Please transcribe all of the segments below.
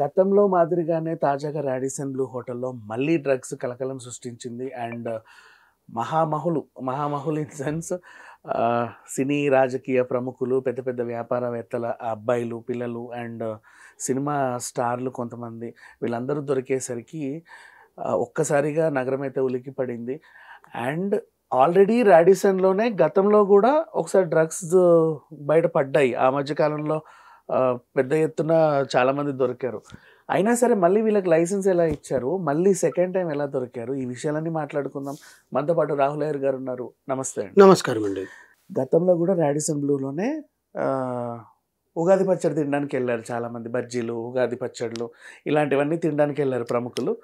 గతంలో మాదిరిగానే తాజాగా రాడిసన్ బ్లూ హోటల్లో మళ్ళీ డ్రగ్స్ కలకలం సృష్టించింది. అండ్ మహామహులు ఇన్ సెన్స్ సినీ రాజకీయ ప్రముఖులు, పెద్ద పెద్ద వ్యాపారవేత్తల అబ్బాయిలు, పిల్లలు అండ్ సినిమా స్టార్లు కొంతమంది వీళ్ళందరూ దొరికేసరికి ఒక్కసారిగా నగరం అయితే ఉలికి పడింది. అండ్ ఆల్రెడీ రాడిసన్లోనే గతంలో కూడా ఒకసారి డ్రగ్స్ బయటపడ్డాయి. ఆ మధ్యకాలంలో పెద్ద ఎత్తున చాలామంది దొరికారు. అయినా సరే మళ్ళీ వీళ్ళకి లైసెన్స్ ఎలా ఇచ్చారు, మళ్ళీ సెకండ్ టైం ఎలా దొరికారు, ఈ విషయాలన్నీ మాట్లాడుకుందాం. మనతో పాటు రాహుల్ అయ్యర్ గారు ఉన్నారు. నమస్తే అండి. నమస్కారం అండి. గతంలో కూడా రాడిసన్ బ్లూలోనే ఉగాది పచ్చడి తినడానికి వెళ్ళారు చాలామంది. బజ్జీలు, ఉగాది పచ్చళ్ళు ఇలాంటివన్నీ తినడానికి వెళ్ళారు ప్రముఖులు.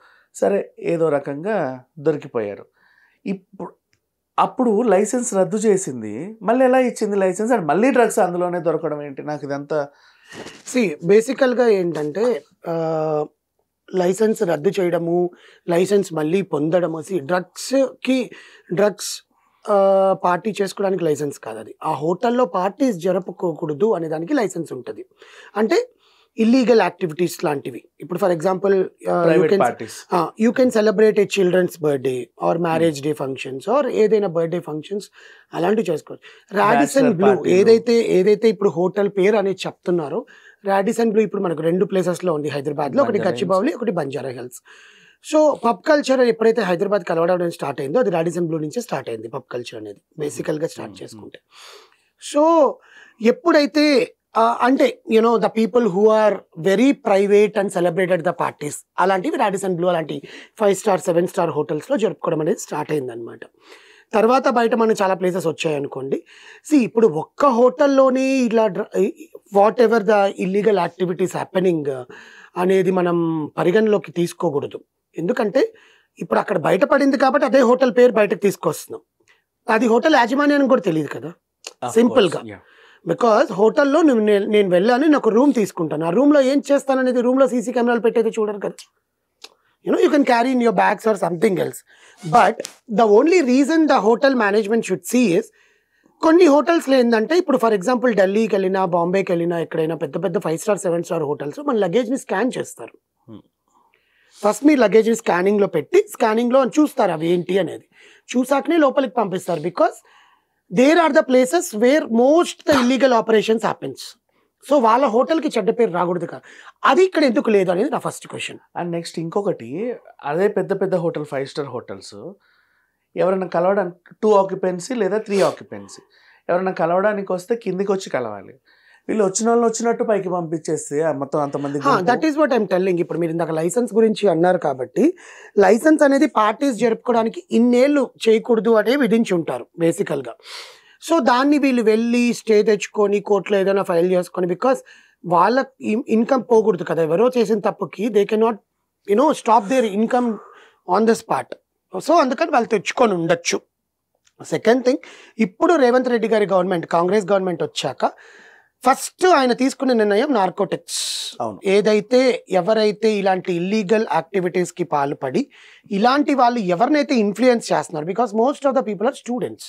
సరే ఏదో రకంగా దొరికిపోయారు. అప్పుడు లైసెన్స్ రద్దు చేసింది, మళ్ళీ ఎలా ఇచ్చింది లైసెన్స్? అండ్ మళ్ళీ డ్రగ్స్ అందులోనే దొరకడం ఏంటి? నాకు ఇదంతా బేసికల్గా ఏంటంటే లైసెన్స్ రద్దు చేయడము, లైసెన్స్ మళ్ళీ పొందడము. డ్రగ్స్ పార్టీ చేసుకోవడానికి లైసెన్స్ కాదు అది. ఆ హోటల్లో పార్టీస్ జరుపుకోకూడదు అనే దానికి లైసెన్స్ ఉంటుంది. అంటే ఇల్లీగల్ యాక్టివిటీస్ లాంటివి. ఇప్పుడు for example you can celebrate a children's birthday or marriage day functions or ఏదైనా బర్త్డే ఫంక్షన్స్ అలాంటివి చేసుకోవచ్చు. రాడిసన్ బ్లూ ఏదైతే ఇప్పుడు హోటల్ పేరు అనేది చెప్తున్నారో, రాడిసన్ బ్లూ ఇప్పుడు మనకు 2 ప్లేసెస్లో ఉంది. హైదరాబాద్లో ఒకటి గచ్చిబౌలి, ఒకటి Banjara Hills. So pub culture ఎప్పుడైతే హైదరాబాద్ కలవడం స్టార్ట్ అయిందో అది రాడిసన్ బ్లూ నుంచే స్టార్ట్ అయింది. పబ్ కల్చర్ అనేది బేసికల్గా స్టార్ట్ చేసుకుంటే. సో ఎప్పుడైతే అంటే the people who are very private and celebrated the parties అలాంటివి రాడిసన్ బ్లూ అలాంటి 5 స్టార్ 7 స్టార్ హోటల్స్లో జరుపుకోవడం అనేది స్టార్ట్ అయిందనమాట. తర్వాత బయట మనకు చాలా ప్లేసెస్ వచ్చాయనుకోండి. ఇప్పుడు ఒక్క హోటల్లోనే ఇలా what ever the illegal activities happening అనేది మనం పరిగణలోకి తీసుకోకూడదు. ఎందుకంటే ఇప్పుడు అక్కడ బయటపడింది కాబట్టి అదే హోటల్ పేరు బయటకు తీసుకొస్తున్నాం. అది హోటల్ యాజమాన్యానికి కూడా తెలియదు కదా సింపుల్గా. బికాజ్ హోటల్లో నేను వెళ్ళాను, నాకు రూమ్ తీసుకుంటాను. ఆ రూమ్లో ఏం చేస్తాననేది రూమ్లో సీసీ కెమెరాలు పెట్టేది చూడరు కదా. You can carry in your bags or something else. But the only reason the hotel management should see is, కొన్ని హోటల్స్లో ఏంటంటే ఇప్పుడు ఫర్ ఎగ్జాంపుల్ ఢిల్లీకి వెళ్ళినా, బాంబేకి వెళ్ళినా, ఎక్కడైనా పెద్ద పెద్ద 5 స్టార్ 7 స్టార్ హోటల్స్ మన లగేజ్ని స్కాన్ చేస్తారు. ఫస్ట్ మీ లగేజ్ని స్కానింగ్లో పెట్టి స్కానింగ్లో చూస్తారు అవి ఏంటి అనేది. చూసాకనే లోపలికి పంపిస్తారు. Because there are the places where most the illegal operations happens. So వాళ్ళ హోటల్కి చెడ్డ పేరు రాకూడదు కదా. అది ఇక్కడ ఎందుకు లేదు అనేది నా ఫస్ట్ క్వశ్చన్. అండ్ నెక్స్ట్ ఇంకొకటి, అదే పెద్ద పెద్ద హోటల్ 5 స్టార్ హోటల్స్ ఎవరైనా కలవడానికి 2 ఆక్యుపెన్సీ లేదా 3 ఆక్యుపెన్సీ ఎవరైనా కలవడానికి వస్తే కిందికి వచ్చి కలవాలి. వీళ్ళు వచ్చిన వాళ్ళు వచ్చినట్టు పైకి పంపించేస్తే మొత్తం అంతమంది. That is what I'm telling. ఇప్పుడు మీరు ఇందాక లైసెన్స్ గురించి అన్నారు కాబట్టి, లైసెన్స్ అనేది పార్టీస్ జరుపుకోవడానికి ఇన్నేళ్ళు చేయకూడదు అనే విధించి ఉంటారు బేసికల్గా. సో దాన్ని వీళ్ళు వెళ్ళి స్టే తెచ్చుకొని కోర్టులో ఏదైనా ఫైల్ చేసుకొని, బికాస్ వాళ్ళ ఇన్కమ్ పోకూడదు కదా. ఎవరో చేసిన తప్పుకి they cannot stop there income on the spot. So అందుకని వాళ్ళు తెచ్చుకొని ఉండొచ్చు. సెకండ్ థింగ్, ఇప్పుడు రేవంత్ రెడ్డి గారి గవర్నమెంట్, కాంగ్రెస్ గవర్నమెంట్ వచ్చాక ఫస్ట్ ఆయన తీసుకునే నిర్ణయం నార్కోటిక్స్. ఎవరైతే ఇలాంటి ఇల్లీగల్ యాక్టివిటీస్కి పాల్పడి ఇలాంటి వాళ్ళు ఎవరినైతే ఇన్ఫ్లుయెన్స్ చేస్తున్నారు, because most of the people are students.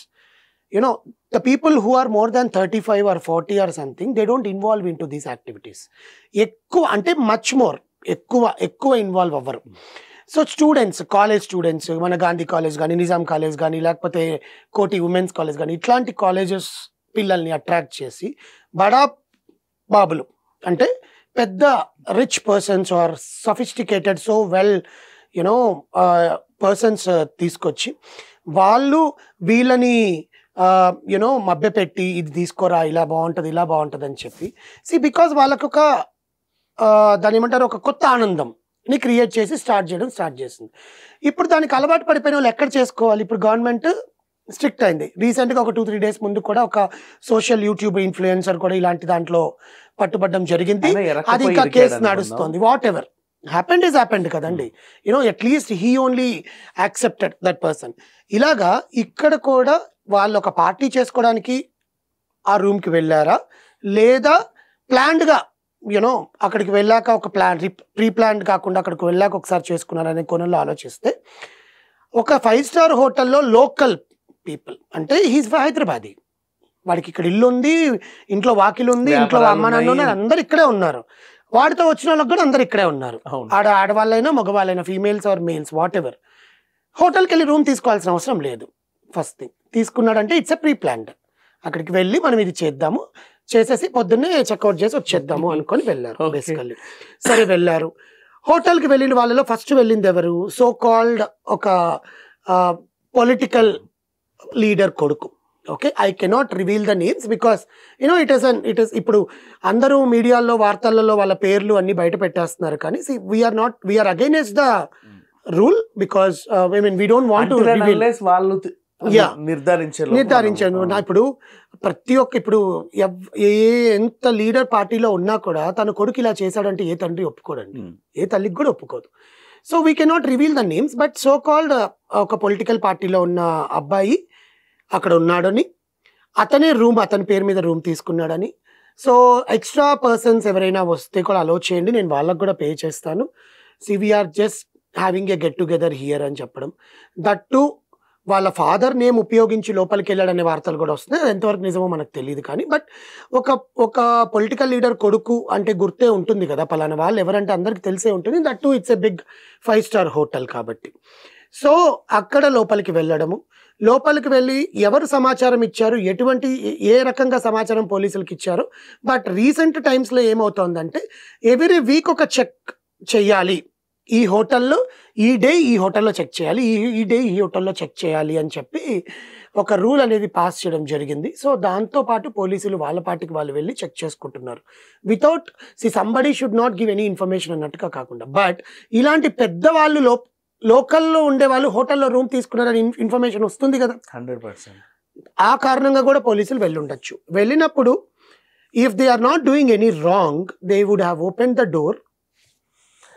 The people who are more than 35 or 40 or something, they don't involve in to these activities. ఎక్కువ అంటే మచ్ మోర్ ఎక్కువ ఇన్వాల్వ్ అవ్వరు. సో స్టూడెంట్స్, కాలేజ్ స్టూడెంట్స్, మన Gandhi college కానీ, Nizam college కానీ, లేకపోతే కోటి women's college కానీ, ఇట్లాంటి కాలేజెస్ పిల్లల్ని అట్రాక్ట్ చేసి బడా బాబులు అంటే పెద్ద rich persons or sophisticated so well persons తీసుకొచ్చి వాళ్ళు వీళ్ళని మభ్యపెట్టి ఇది తీసుకోరా, ఇలా బాగుంటుంది అని చెప్పి బికాజ్ వాళ్ళకు ఒక దాని ఏమంటారు, ఒక కొత్త ఆనందంని క్రియేట్ చేసి స్టార్ట్ చేసింది. ఇప్పుడు దానికి అలవాటు పడిపోయిన వాళ్ళు ఎక్కడ చేసుకోవాలి? ఇప్పుడు గవర్నమెంట్ స్ట్రిక్ట్ అయింది. రీసెంట్గా ఒక 2-3 days ముందు కూడా ఒక సోషల్ యూట్యూబ్ ఇన్ఫ్లుయెన్సర్ కూడా ఇలాంటి దాంట్లో పట్టుబడ్డం జరిగింది. అది ఇంకా కేసు నడుస్తుంది. వాట్ ఎవర్ హ్యాపెండ్ కదండి. At least he only accepted that person. ఇలాగా ఇక్కడ కూడా వాళ్ళు ఒక పార్టీ చేసుకోవడానికి ఆ రూమ్కి వెళ్ళారా, లేదా ప్లాన్డ్గా అక్కడికి వెళ్ళాక ఒక ప్రీ ప్లాన్డ్ కాకుండా అక్కడికి వెళ్ళాక ఒకసారి చేసుకున్నారనే కోణంలో ఆలోచిస్తే, ఒక 5 స్టార్ హోటల్లో లోకల్ పీపుల్ అంటే హీస్ హైదరాబాదీ, వాడికి ఇక్కడ ఇల్లు ఉంది, ఇంట్లో వాకిలు ఉంది, ఇంట్లో అమ్మ నాన్న ఉన్నారు, అందరు ఇక్కడే ఉన్నారు. వాడితో వచ్చిన వాళ్ళకి కూడా అందరు ఇక్కడే ఉన్నారు. ఆడవాళ్ళైనా మగవాళ్ళైనా, females or males whatever. హోటల్కి వెళ్ళి రూమ్ తీసుకోవాల్సిన అవసరం లేదు. ఫస్ట్ థింగ్ తీసుకున్నాడంటే ఇట్స్ ఎ ప్రీ ప్లాన్డ్. అక్కడికి వెళ్ళి మనం ఇది చేద్దాము, చేసేసి పొద్దున్నే చెక్అవుట్ చేసి వచ్చేద్దాము అనుకొని వెళ్ళారు బేసికల్లీ. సరే వెళ్ళారు. హోటల్కి వెళ్ళిన వాళ్ళలో ఫస్ట్ వెళ్ళింది ఎవరు? సో కాల్డ్ ఒక పొలిటికల్ లీడర్ కొడుకు. Okay, I cannot reveal the names because you know it is ఇప్పుడు అందరూ మీడియాల్లో వార్తలలో వాళ్ళ పేర్లు అన్ని బయట పెట్టేస్తున్నారు. కానీ we're against the rule because I mean we don't want to వాళ్ళు నిర్ధారించాను. ఇప్పుడు ప్రతి ఒక్క ఇప్పుడు ఎంత లీడర్ పార్టీలో ఉన్నా కూడా తన కొడుకు ఇలా చేశాడంటే ఏ తండ్రి ఒప్పుకోడండి, ఏ తల్లికి కూడా ఒప్పుకోదు. So we cannot reveal the names, but so called ఒక పొలిటికల్ పార్టీలో ఉన్న అబ్బాయి అక్కడ ఉన్నాడని, అతనే అతని పేరు మీద రూమ్ తీసుకున్నాడని, సో ఎక్స్ట్రా పర్సన్స్ ఎవరైనా వస్తే కూడా అలో చేయండి, నేను వాళ్ళకు కూడా పే చేస్తాను, we're just having a get together here అని చెప్పడం. దట్ టు వాళ్ళ ఫాదర్ నేమ్ ఉపయోగించి లోపలికి వెళ్ళాడనే వార్తలు కూడా వస్తున్నాయి. ఎంతవరకు నిజమో మనకు తెలియదు. కానీ బట్ ఒక పొలిటికల్ లీడర్ కొడుకు అంటే గుర్తే ఉంటుంది కదా, పలానా వాళ్ళు ఎవరంటే అందరికి తెలిసే ఉంటుంది. That too it's a big 5-star hotel కాబట్టి. సో అక్కడ లోపలికి వెళ్ళడము, లోపలికి వెళ్ళి ఎవరు సమాచారం ఇచ్చారు, ఏ రకంగా సమాచారం పోలీసులకు ఇచ్చారు. బట్ రీసెంట్ టైమ్స్లో ఏమవుతోందంటే ఎవ్రీ వీక్ ఒక చెక్ చెయ్యాలి, ఈ హోటల్లో ఈ డే ఈ హోటల్లో చెక్ చేయాలి, ఈ డే ఈ హోటల్లో చెక్ చేయాలి అని చెప్పి ఒక రూల్ అనేది పాస్ చేయడం జరిగింది. సో దాంతోపాటు పోలీసులు వాళ్ళ పార్టీకి వాళ్ళు వెళ్ళి చెక్ చేసుకుంటున్నారు without somebody should not give any information అన్నట్టుగా కాకుండా. బట్ ఇలాంటి పెద్దవాళ్ళు లోకల్లో ఉండే వాళ్ళు హోటల్లో రూమ్ తీసుకున్నారని ఇన్ఫర్మేషన్ వస్తుంది కదా, 100%. ఆ కారణంగా కూడా పోలీసులు వెళ్ళుండొచ్చు. వెళ్ళినప్పుడు if they are not doing any wrong they would have open the door,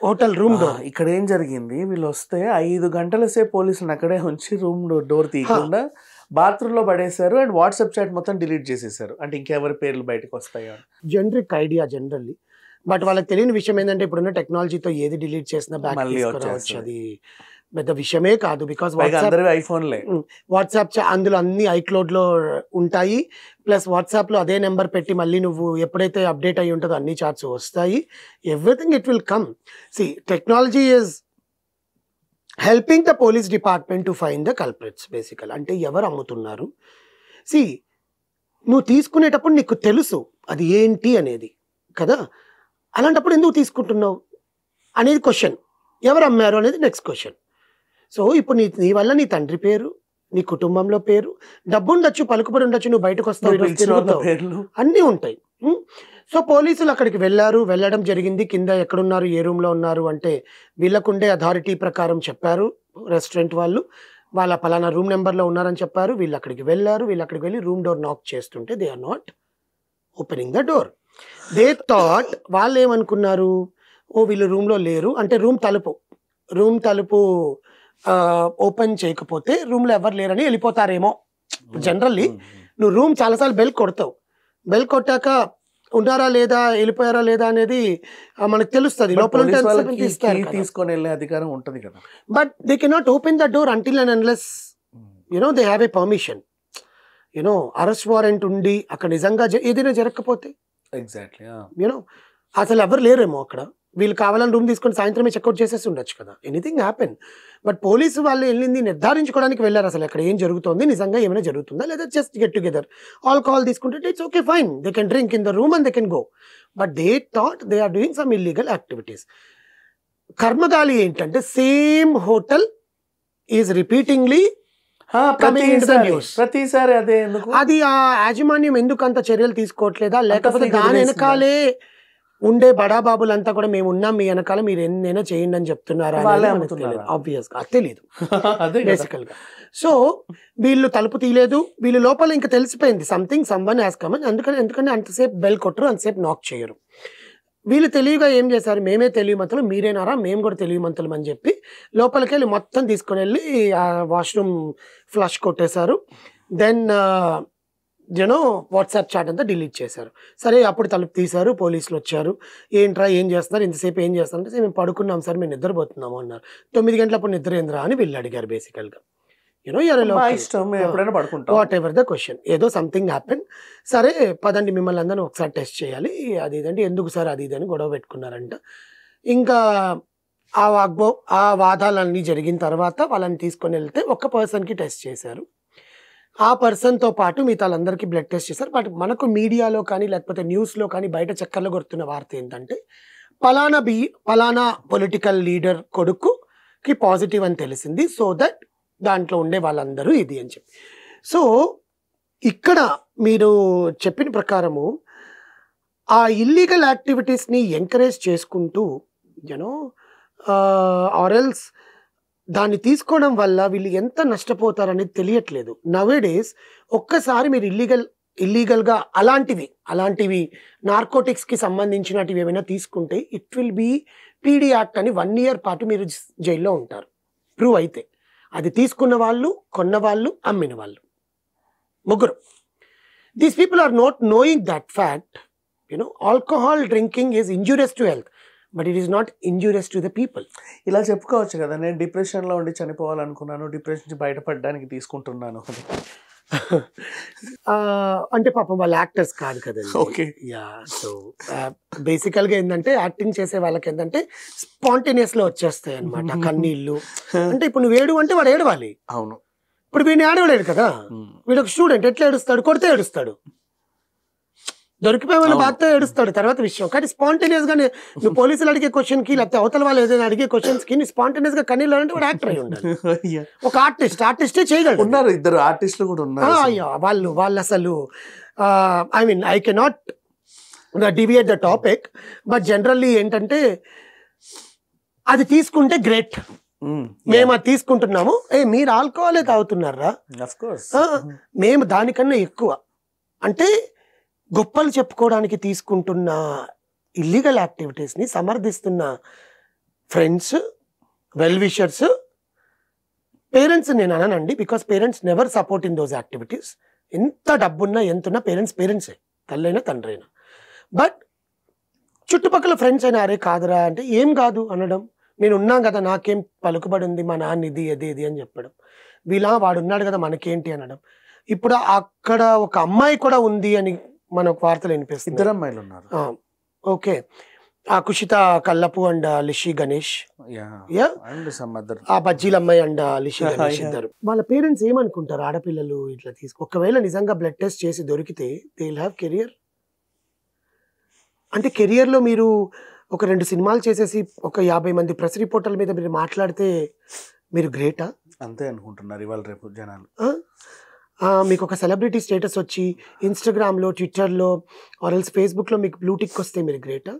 hotel room door. ఇక్కడ ఏం జరిగింది, వీళ్ళు వస్తే 5 గంటల సేపు పోలీసులను అక్కడే ఉంచి రూమ్ డోర్ తీయకుండా బాత్రూమ్ లో పడేశారు అండ్ వాట్సాప్ చాట్ మొత్తం డిలీట్ చేసేసారు. అంటే ఇంకెవరి పేర్లు బయటకు వస్తాయో జనరిక్ ఐడియా జనరల్లీ. బట్ వాళ్ళకి తెలియని విషయం ఏంటంటే ఇప్పుడున్న టెక్నాలజీతో ఏది డిలీట్ చేసినా బ్యాక్ తీసుకురావచ్చు, అది పెద్ద విషయమే కాదు. బికాస్ వాట్సాప్ అందులో అన్ని iCloud లో ఉంటాయి, ప్లస్ వాట్సాప్ లో అదే నెంబర్ పెట్టి మళ్ళీ నువ్వు ఎప్పుడైతే అప్డేట్ అయ్యి ఉంటుందో అన్ని చాట్స్ వస్తాయి. Everything it will come. Technology is helping the police department to find the culprits బేసికల్. అంటే ఎవరు అమ్ముతున్నారు, నువ్వు తీసుకునేటప్పుడు నీకు తెలుసు అది ఏంటి అనేది కదా, అలాంటప్పుడు ఎందుకు తీసుకుంటున్నావు అనేది క్వశ్చన్, ఎవరు అమ్మారు అనేది నెక్స్ట్ క్వశ్చన్. సో ఇప్పుడు నీ వల్ల నీ తండ్రి పేరు, నీ కుటుంబంలో పేరు, డబ్బు ఉండొచ్చు, పలుకుబడి ఉండొచ్చు, నువ్వు బయటకు వస్తావు, అన్నీ ఉంటాయి. సో పోలీసులు అక్కడికి వెళ్ళడం జరిగింది. కింద ఎక్కడున్నారు, ఏ రూమ్లో ఉన్నారు అంటే వీళ్ళకుండే అథారిటీ ప్రకారం చెప్పారు. రెస్టారెంట్ వాళ్ళ పలానా రూమ్ నెంబర్లో ఉన్నారని చెప్పారు. వీళ్ళు అక్కడికి వెళ్ళి రూమ్ డోర్ నాక్ చేస్తుంటే they are not opening the door. They thought, వాళ్ళు ఏమనుకున్నారు, వీళ్ళు రూమ్లో లేరు అంటే రూమ్ తలుపు ఓపెన్ చేయకపోతే రూమ్లో ఎవరు లేరని వెళ్ళిపోతారేమో. జనరల్లీ నువ్వు రూమ్ చాలాసార్లు బెల్ కొడతావు, బెల్ కొట్టాక ఉన్నారా లేదా, వెళ్ళిపోయారా లేదా అనేది మనకు తెలుస్తుంది. లోపల తీసుకొని వెళ్ళే అధికారం ఉంటుంది కదా. But they cannot open the door until and unless they have a permission. Arrest warrant ఉండి అక్కడ నిజంగా ఏదైనా జరగకపోతే ఎగ్జాక్ట్లీ అసలు ఎవరు లేరేమో అక్కడ, వీళ్ళు కావాలని రూమ్ తీసుకొని సాయంత్రమే చెక్అవుట్ చేసేసి ఉండొచ్చు కదా, ఎనీథింగ్ హ్యాపెన్. బట్ పోలీసు వాళ్ళు వెళ్ళింది నిర్ధారించుకోవడానికి వెళ్ళారు, అసలు అక్కడ ఏం జరుగుతుంది, నిజంగా ఏమైనా జరుగుతుందా లేదా, జస్ట్ గెట్ టుగెదర్ ఆల్కహాల్ తీసుకుంటే it's okay fine, they can drink in the room and they can go. But they thought they are doing some illegal activities. కర్మగాలి ఏంటంటే సేమ్ హోటల్ ఈజ్ రిపీటింగ్లీ ప్రతిసారి అదే. అది ఆ యాజమాన్యం ఎందుకు అంత చర్యలు తీసుకోవట్లేదా, లేకపోతే దాని వెనకాలే ఉండే బడాబాబులంతా కూడా మేము ఉన్నాం మీ వెనకాల, మీరు ఎన్నైనా చేయండి అని చెప్తున్నారా, ఆబ్వియస్ గా తెలియదు బేసికల్ గా. సో వీళ్ళు తలుపు తీయలేదు, వీళ్ళు లోపల ఇంకా తెలిసిపోయింది సంథింగ్ సమ్వన్ హ్యాస్ కమ్ అని. ఎందుకంటే అంతసేపు బెల్ కొట్టరు, అంతసేపు నాక్ చేయరు. వీళ్ళు తెలివిగా ఏం చేశారు, మేమే తెలివిమంతులు, మీరేనారా మేము కూడా తెలివిమంతులం అని చెప్పి లోపలికి వెళ్ళి మొత్తం తీసుకొని వెళ్ళి ఆ వాష్రూమ్ ఫ్లష్ కొట్టేశారు. దెన్ వాట్సాప్ చాట్ అంతా డిలీట్ చేశారు. సరే అప్పుడు తలుపు తీశారు, పోలీసులు వచ్చారు. ఏంట్రా ఏం చేస్తున్నారు, ఇంతసేపు ఏం చేస్తున్నారు అంటే మేము పడుకున్నాం సార్, మేము నిద్రపోతున్నాము అన్నారు. 9 గంటలప్పుడు నిద్ర ఏంద్రా అని వీళ్ళు అడిగారు బేసికల్గా. వాట్ ఎవర్ ద క్వశ్చన్, ఏదో సంథింగ్ హ్యాపెన్, సరే పదండి మిమ్మల్ని అందరినీ ఒకసారి టెస్ట్ చేయాలి అది ఇదండి, ఎందుకు సార్ అది ఇదని గొడవ పెట్టుకున్నారంట. ఇంకా ఆ వాదాలన్నీ జరిగిన తర్వాత వాళ్ళని తీసుకొని వెళ్తే ఒక పర్సన్కి టెస్ట్ చేశారు. ఆ పర్సన్తో పాటు మిగతా వాళ్ళందరికీ బ్లడ్ టెస్ట్ చేశారు. బట్ మనకు మీడియాలో కానీ లేకపోతే న్యూస్లో కానీ బయట చక్కర్లు కొడుతున్న వార్త ఏంటంటే పలానా పొలిటికల్ లీడర్ కొడుకుకి పాజిటివ్ అని తెలిసింది, సో దట్ దాంట్లో ఉండే వాళ్ళందరూ ఇది అని చెప్పి. సో ఇక్కడ మీరు చెప్పిన ప్రకారము ఆ ఇల్లీగల్ యాక్టివిటీస్ని ఎంకరేజ్ చేసుకుంటూ ఆర్ఎల్స్ దాన్ని తీసుకోవడం వల్ల వీళ్ళు ఎంత నష్టపోతారనేది తెలియట్లేదు. నవేడేస్ ఒక్కసారి మీరు ఇల్లీగల్గా అలాంటివి నార్కోటిక్స్కి సంబంధించినటివి ఏమైనా తీసుకుంటే it will be PD act అని 1 year పాటు మీరు జైల్లో ఉంటారు ప్రూవ్ అయితే. అది తీసుకున్న వాళ్ళు, కొన్న వాళ్ళు, అమ్మిన వాళ్ళు, ముగ్గురు. These people are not knowing that fact. Alcohol drinking is injurious to health, but it is not injurious to the people. ఇలా చెప్పుకోవచ్చు కదా, నేను డిప్రెషన్లో ఉండి చనిపోవాలనుకున్నాను, డిప్రెషన్ నుంచి బయటపడడానికి తీసుకుంటున్నాను. అంటే పాపం వాళ్ళు యాక్టర్స్ కాదు కదండి. Okay, yeah. సో బేసికల్గా ఏంటంటే యాక్టింగ్ చేసే వాళ్ళకి ఏంటంటే స్పాంటేనియస్లో వచ్చేస్తాయి అనమాట కన్నీళ్ళు. అంటే ఇప్పుడు నువ్వు ఏడు అంటే వాడు ఏడవాలి. అవును. ఇప్పుడు వీడిని ఆడవలేడు కదా, వీడు ఒక స్టూడెంట్, ఎట్లా ఏడుస్తాడు? కొడితే ఏడుస్తాడు, దొరికిపోయి బాధతో ఏడుస్తాడు, తర్వాత విషయం. కానీ స్పాంటేనియస్ గా నువ్వు పోలీసులు అడిగే క్వశ్చన్ కి లేకపోతే అవతల వాళ్ళు ఏదైనా అడిగే క్వశ్చన్స్ కి నీ స్పాంటేనియస్ గా కన్నీళ్ళు అంటే వాడు యాక్టర్ అయి ఉండాలి. ఒక ఆర్టిస్టే చేయగలరు. ఉన్నారు, 2 artists కూడా ఉన్నారు. వాళ్ళు అసలు I mean I cannot deviate the topic, but generally ఏంటంటే అది తీసుకుంటే గ్రేట్, మేము అది తీసుకుంటున్నాము, మీరు ఆల్కహాలే తాగుతున్నారా, మేము దానికన్నా ఎక్కువ అంటే గొప్పలు చెప్పుకోవడానికి తీసుకుంటున్న ఇల్లీగల్ యాక్టివిటీస్ని సమర్థిస్తున్న ఫ్రెండ్స్, వెల్ విషర్స్, పేరెంట్స్ నేను అననండి, because parents never support in those activities. ఎంత డబ్బున్నా ఎంతున్నా పేరెంట్సే, తల్లైనా తండ్రైనా. బట్ చుట్టుపక్కల ఫ్రెండ్స్ అయినా అరే కాదురా అంటే ఏం కాదు అనడం, నేను ఉన్నాం కదా నాకేం పలుకుబడి ఉంది, మా నాన్న ఇది అని చెప్పడం, వాడు ఉన్నాడు కదా మనకేంటి అనడం. ఇప్పుడు అక్కడ ఒక అమ్మాయి కూడా ఉంది అని మనకు వార్తలు వినిపిస్తుంది. 2 అమ్మాయిలు ఉన్నారు. ఓకే, కుషిత కల్లపు అండ్ లిషి గణేష్, ఆ బజ్జీల అమ్మాయి అండ్ లిషి గణేష్ ఇద్దరు. వాళ్ళ పేరెంట్స్ ఏమనుకుంటారు ఆడపిల్లలు ఇట్లా ఒకవేళ నిజంగా బ్లడ్ టెస్ట్ చేసి దొరికితే దే విల్ హ్యావ్ కెరియర్. అంటే కెరియర్లో మీరు ఒక 2 సినిమాలు చేసేసి ఒక 50 మంది ప్రెస్ రిపోర్టర్ల మీద మీరు మాట్లాడితే మీరు గ్రేటా? అంతే అనుకుంటున్నారు ఇవాళ రేపు జనాలు. మీకు ఒక సెలబ్రిటీ స్టేటస్ వచ్చి ఇన్స్టాగ్రామ్లో, ట్విట్టర్లో ఆర్ఎల్స్ ఫేస్బుక్లో మీకు బ్లూటిక్ వస్తే మీరు గ్రేటా?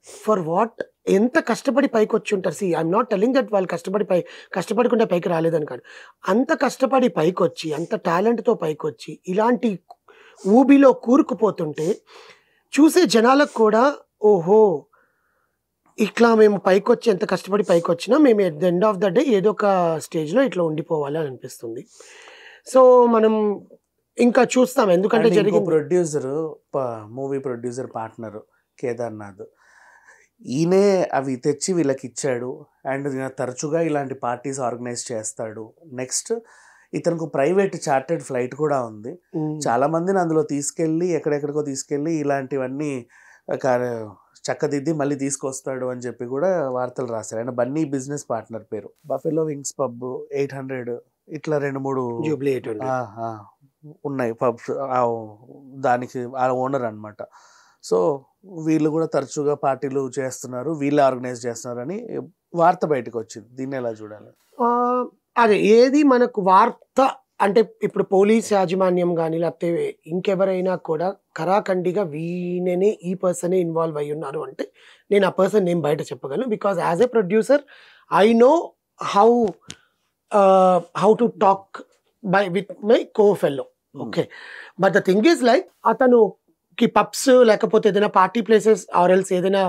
For what? ఎంత కష్టపడి పైకి వచ్చి ఉంటారు. ఐఎమ్ నాట్ టెలింగ్ దట్ వాళ్ళు కష్టపడకుండా పైకి రాలేదని కాదు, అంత కష్టపడి పైకి వచ్చి అంత టాలెంట్తో పైకి వచ్చి ఇలాంటి ఊబిలో కూరుకుపోతుంటే చూసే జనాలకు కూడా ఓహో ఇట్లా మేము పైకి వచ్చి ఎంత కష్టపడి పైకి వచ్చినా మేము at the end of the day ఏదో ఒక స్టేజ్లో ఇట్లా ఉండిపోవాలి అని అనిపిస్తుంది. సో మనం ఇంకా చూస్తాం, ఎందుకంటే మూవీ ప్రొడ్యూసర్ పార్ట్నర్ కేదార్నాథ్, ఈయనే అవి తెచ్చి వీళ్ళకి ఇచ్చాడు. అండ్ తరచుగా ఇలాంటి పార్టీస్ ఆర్గనైజ్ చేస్తాడు. నెక్స్ట్ ఇతనికి ప్రైవేట్ చార్టెడ్ ఫ్లైట్ కూడా ఉంది. చాలా మందిని అందులో తీసుకెళ్ళి ఎక్కడెక్కడికో తీసుకెళ్ళి ఇలాంటివన్నీ చక్కదిద్ది మళ్ళీ తీసుకొస్తాడు అని చెప్పి కూడా వార్తలు రాశారు. ఆయన బన్నీ బిజినెస్ పార్ట్నర్ పేరు. బఫెలో వింగ్స్ పబ్, 800 ఇట్లా 2-3 ఉన్నాయి పబ్స్, దానికి ఆ ఓనర్ అనమాట. సో వీళ్ళు కూడా తరచుగా పార్టీలు చేస్తున్నారు, వీళ్ళు ఆర్గనైజ్ చేస్తున్నారు అని వార్త బయటకు వచ్చింది. దీన్ని ఎలా చూడాలి? అదే ఏది మనకు వార్త అంటే ఇప్పుడు పోలీస్ యాజమాన్యం కానీ లేకపోతే ఇంకెవరైనా కూడా కరాఖండిగా వీణనే ఈ పర్సనే ఇన్వాల్వ్ అయ్యి ఉన్నారు అంటే నేను ఆ పర్సన్ నేమ్ బయట చెప్పగలను. Because as a producer I know how to talk with my co-fellow. Okay, but the thing is like అతనుకి పబ్స్ లేకపోతే ఏదైనా పార్టీ ప్లేసెస్ ఆర్ ఎల్స్ ఏదైనా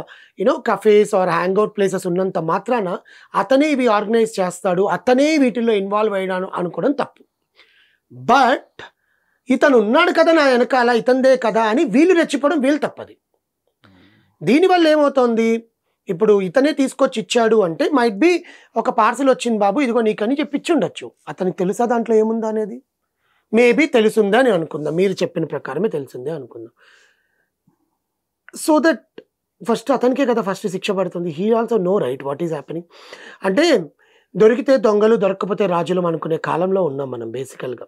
కఫేస్ ఆర్ హ్యాంగ్అవుట్ ప్లేసెస్ ఉన్నంత మాత్రాన అతనే ఇవి ఆర్గనైజ్ చేస్తాడు, అతనే వీటిల్లో ఇన్వాల్వ్ అయ్యాను అనుకోవడం తప్పు. బట్ ఇతను ఉన్నాడు కదా నా వెనకాల, ఇతందే కదా అని వీళ్ళు రెచ్చిపోవడం వీళ్ళు తప్పది. దీనివల్ల ఏమవుతుంది, ఇప్పుడు ఇతనే తీసుకొచ్చి ఇచ్చాడు అంటే మైట్ బి ఒక పార్సల్ వచ్చింది బాబు ఇదిగో నీకని చెప్పిచ్చి ఉండొచ్చు. అతనికి తెలుసా దాంట్లో ఏముందా అనేది? మేబీ తెలుసుందా అని అనుకుందాం, మీరు చెప్పిన ప్రకారమే తెలిసిందే అనుకుందాం. సో దట్ ఫస్ట్ అతనికే కదా ఫస్ట్ శిక్ష పడుతుంది. He also know right what is happening. అంటే దొరికితే దొంగలు దొరకకపోతే రాజులు అనుకునే కాలంలో ఉన్నాం మనం బేసికల్గా.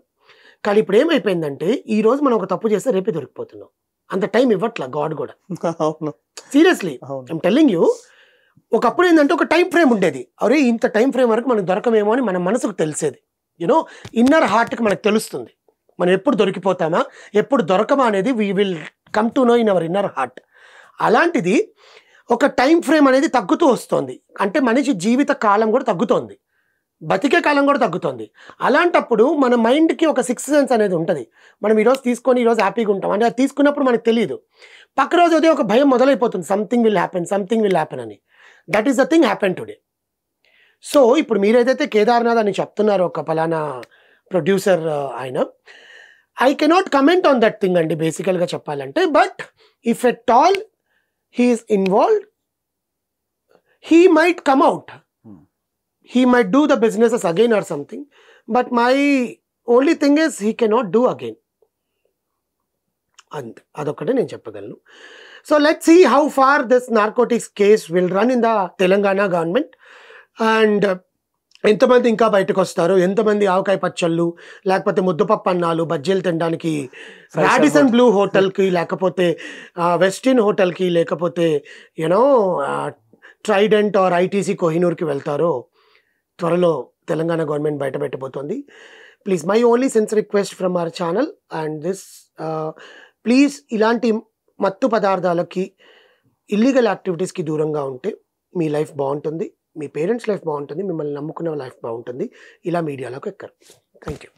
కానీ ఇప్పుడు ఏమైపోయిందంటే ఈరోజు మనం ఒక తప్పు చేస్తే రేపే దొరికిపోతున్నాం. అంత టైం ఇవ్వట్లా గాడ్ కూడా. Seriously I'm telling you. ఒకప్పుడు ఏంటంటే ఒక టైం ఫ్రేమ్ ఉండేది, అరే ఇంత టైం ఫ్రేమ్ వరకు మనకు దొరకమేమో అని మన మనసుకు తెలిసేది. యూనో ఇన్నర్ హార్ట్కి మనకు తెలుస్తుంది మనం ఎప్పుడు దొరికిపోతామా ఎప్పుడు దొరకమా అనేది we will come to know in our inner heart. అలాంటిది ఒక టైం ఫ్రేమ్ అనేది తగ్గుతూ వస్తుంది. అంటే మనిషి జీవిత కాలం కూడా తగ్గుతోంది, బతికే కాలం కూడా తగ్గుతుంది. అలాంటప్పుడు మన మైండ్కి ఒక సిక్స్త్ సెన్స్ అనేది ఉంటుంది. మనం ఈరోజు తీసుకొని ఈరోజు హ్యాపీగా ఉంటాం అంటే అది తీసుకున్నప్పుడు మనకు తెలియదు, పక్క రోజు అదే ఒక భయం మొదలైపోతుంది, సంథింగ్ విల్ హ్యాపెన్ అని. That is the thing happen today. So ఇప్పుడు మీరు ఏదైతే కేదార్నాథ్ అని చెప్తున్నారో ఒక పలానా ప్రొడ్యూసర్ ఆయన, I cannot comment on that thing అండి బేసికల్గా చెప్పాలంటే. But if at all he is involved, he might come out, he might do the businesses again or something, but my only thing is he cannot do again. And adokate nenu cheppagalanu. So let's see how far this narcotics case will run in the Telangana government, and ఎంతమంది ఇంకా బయటకు వస్తారు, ఎంతమంది ఆవకాయ పచ్చళ్ళు లేకపోతే ముద్దపప్పు అన్నాలు బజ్జీలు తినడానికి రాడిసన్ బ్లూ హోటల్కి లేకపోతే వెస్టిన్ హోటల్కి లేకపోతే యూనో ట్రైడెంట్ ఆర్ ఐటీసీ కోహినూర్కి వెళ్తారో త్వరలో తెలంగాణ గవర్నమెంట్ బయట పెట్టబోతోంది. Please my only sense request from our channel and this, please ఇలాంటి మత్తు పదార్థాలకి ఇల్లీగల్ యాక్టివిటీస్కి దూరంగా ఉంటే మీ లైఫ్ బాగుంటుంది, మీ పేరెంట్స్ లైఫ్ బాగుంటుంది, మిమ్మల్ని నమ్ముకునే లైఫ్ బాగుంటుంది. ఇలా మీడియాలోకి ఎక్కరు. Thank you.